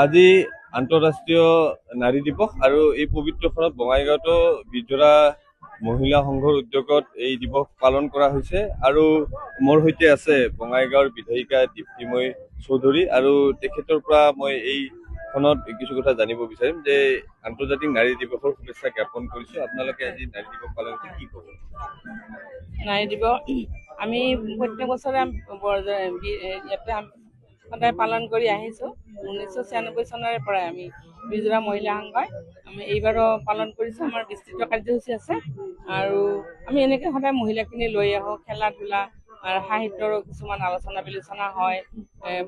আজি আন্তঃৰাষ্ট্ৰীয় নাৰী দিৱস আৰু এই পবিত্ৰখনত বঙাইগাঁৱতো বিজোৰা মহিলা সংঘৰ উদ্যোগত এই দিৱস পালন কৰা হৈছে আৰু মোৰ সৈতে আছে বঙাইগাঁৱৰ বিধায়িকা দীপ্তিময়ী চৌধুৰী আৰু তেখেতৰ পৰা মই এইখনত কিছু কথা জানিব বিচাৰিম যে আন্তৰ্জাতিক নাৰী দিৱসৰ শুভেচ্ছা জ্ঞাপন কৰিছোঁ। আপোনালোকে আজি নাৰী দিৱস পালন কৰি কি ক'ব? নাৰী দিৱস আমি প্ৰত্যেক বছৰে ইয়াতে সদায় পালন কৰি আহিছোঁ। 1996 চনৰে পৰাই আমি বিজোৰা মহিলা সংঘই আমি এইবাৰো পালন কৰিছোঁ। আমাৰ বিস্তৃত কাৰ্যসূচী আছে আৰু আমি এনেকৈ সদায় মহিলাখিনি লৈ আহোঁ। খেলা ধূলা আৰু সাহিত্যৰো কিছুমান আলোচনা বিলোচনা হয়,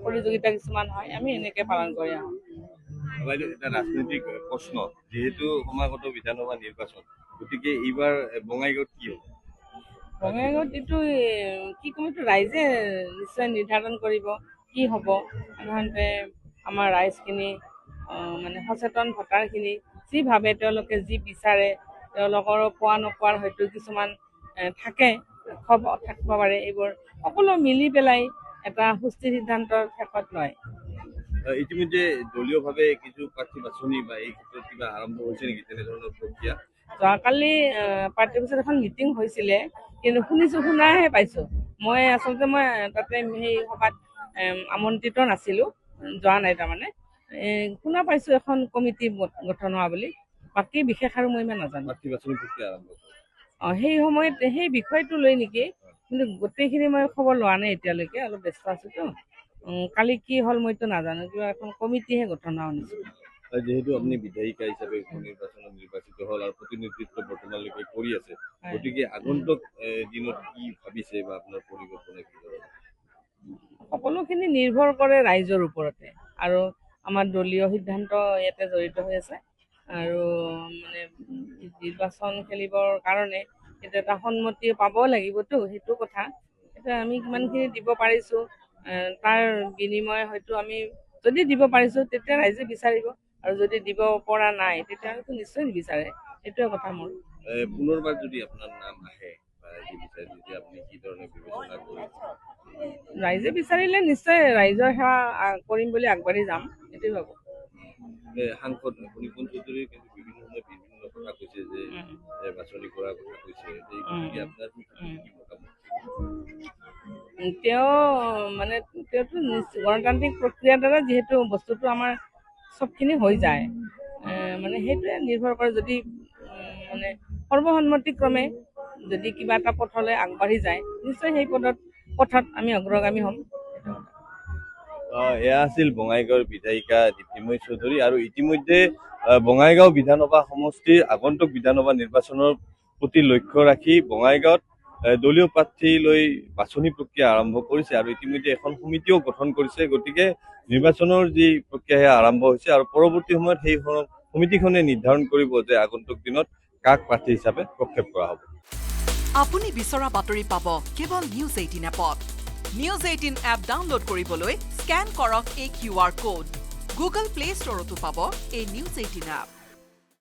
প্ৰতিযোগিতা কিছুমান হয়, আমি এনেকৈ পালন কৰি আহোঁ। এটা ৰাজনৈতিক প্ৰশ্ন, যিহেতু সমাগত বিধানসভা নিৰ্বাচন, গতিকে এইবাৰ বঙাইগাঁৱত কি হ'ব? বঙাইগাঁৱত এইটো কি ক'ম, এইটো ৰাইজে নিশ্চয় নিৰ্ধাৰণ কৰিব কি হ'ব। সাধাৰণতে আমাৰ ৰাইজখিনি মানে সচেতন ভোটাৰখিনি যি ভাবে, তেওঁলোকে যি বিচাৰে, তেওঁলোকৰো পোৱা নোপোৱাৰ হয়তো কিছুমান থাকিব পাৰে, এইবোৰ সকলো মিলি পেলাই এটা সুস্থিৰ সিদ্ধান্তৰ শেষত লয়। ইতিমধ্যে দলীয়ভাৱে কিছু প্ৰাৰ্থী বাছনি বা এই ক্ষেত্ৰত কিবা আৰম্ভ হৈছে নেকি তেনেধৰণৰ প্ৰক্ৰিয়া? যোৱাকালি পাৰ্টি অফিচত এখন মিটিং হৈছিলে, কিন্তু শুনাহে পাইছোঁ। মই আচলতে তাতে সেই সভাত আমন্ত্ৰিত নাছিলোঁ, যোৱা নাই। তাৰমানে শুনা পাইছোঁ এখন কমিটি গঠন হোৱা বুলি, বাকী বিশেষ আৰু মই ইমান নাজানো। প্ৰাৰ্থী বাছনি প্ৰক্ৰিয়া আৰম্ভ সেই সময়ত সেই বিষয়টো লৈ নেকি, কিন্তু গোটেইখিনি মই খবৰ লোৱা নাই এতিয়ালৈকে, অলপ ব্যস্ত আছোতো। কালি কি হ'ল মইতো নাজানো, কিবা এখন কমিটিহে গঠন হোৱা শুনিছোঁ। যিহেতু আপুনি বিধায়িকা হিচাপে নিৰ্বাচনত নিৰ্বাচিত হ'ল আৰু প্ৰতিনিধিত্ব বৰ্তমানলৈকে কৰি আছে, গতিকে আগন্তুক দিনত কি ভাবিছে বা আপোনাৰ পৰিকল্পনা কি ধৰণৰ? সকলোখিনি নিৰ্ভৰ কৰে ৰাইজৰ ওপৰতে, আৰু আমাৰ দলীয় সিদ্ধান্ত ইয়াতে জড়িত হৈ আছে। আৰু মানে নিৰ্বাচন খেলিবৰ কাৰণে সেইটো এটা সন্মতি পাব লাগিবতো, সেইটো কথা। এতিয়া আমি কিমানখিনি দিব পাৰিছোঁ, তাৰ বিনিময় হয়তো আমি যদি দিব পাৰিছোঁ তেতিয়া ৰাইজে বিচাৰিব, আৰু যদি দিব পৰা নাই তেতিয়াহ'লেতো নিশ্চয় নিবিচাৰে। সেইটোৱে কথা মোৰ। পুনৰবাৰ যদি আপোনাৰ নাম আহে বা বিচাৰে, তেতিয়া আপুনি কি ধৰণে বিবেচনা কৰিব? ৰাইজে বিচাৰিলে নিশ্চয় ৰাইজৰ সেৱা কৰিম বুলি আগবাঢ়ি যাম, সেইটোৱে ভাবোঁ। সাংসদ নিপুণ চৌধুৰীয়ে কিন্তু বিভিন্ন কথা কৈছে, যে বাছনি কৰাৰ কথা কৈছে, আপোনাৰ তেওঁতো গণতান্ত্ৰিক প্ৰক্ৰিয়াৰ দ্বাৰা যিহেতু বস্তুটো আমাৰ চবখিনি হৈ যায়, সেইটোৱে নিৰ্ভৰ কৰে। যদি সৰ্বসন্মতিক্ৰমে যদি কিবা এটা পথলৈ আগবাঢ়ি যায়, নিশ্চয় সেই পথত আমি অগ্ৰগামী হ'ম। এয়া আছিল বঙাইগাঁৱৰ বিধায়িকা দীপ্তিময়ী চৌধুৰী। আৰু ইতিমধ্যে বঙাইগাঁও বিধানসভা সমষ্টিৰ আগন্তুক বিধানসভা নিৰ্বাচনৰ প্ৰতি লক্ষ্য ৰাখি বঙাইগাঁৱত দলীয় প্ৰাৰ্থী লৈ বাছনি প্ৰক্ৰিয়া আৰম্ভ কৰিছে, আৰু ইতিমধ্যে এখন সমিতিও গঠন কৰিছে। গতিকে নিৰ্বাচনৰ যি প্ৰক্ৰিয়া সেয়া আৰম্ভ হৈছে, আৰু পৰৱৰ্তী সময়ত সেই সমিতিখনে নিৰ্ধাৰণ কৰিব যে আগন্তুক দিনত কাক প্ৰাৰ্থী হিচাপে প্ৰক্ষেপ কৰা হ'ব। আপুনি বিচৰা বাতৰি পাব কেৱল News18 এপত। News18 এপ ডাউনলোড কৰিবলৈ স্কেন কৰক এই QR কোড। Google Play Storeতো পাব এই News18 এপ।